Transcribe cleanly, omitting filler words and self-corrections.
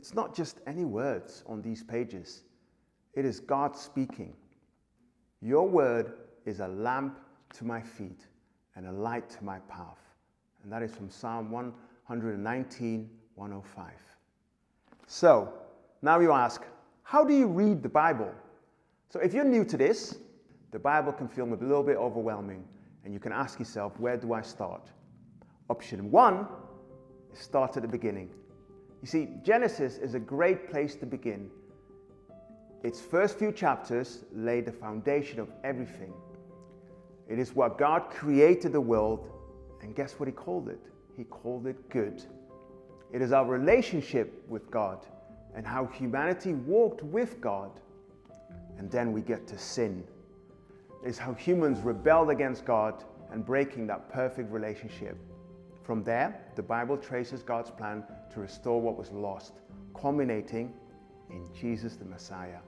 It's not just any words on these pages. It is God speaking. Your word is a lamp to my feet and a light to my path. And that is from Psalm 119, 105. So, now you ask, how do you read the Bible? So if you're new to this, the Bible can feel a little bit overwhelming, and you can ask yourself, where do I start? Option 1 is start at the beginning. You see, Genesis is a great place to begin. Its first few chapters lay the foundation of everything. It is what God created the world, and guess what He called it? He called it good. It is our relationship with God and how humanity walked with God. And then we get to sin. It's how humans rebelled against God and breaking that perfect relationship. From there, the Bible traces God's plan to restore what was lost, culminating in Jesus the Messiah.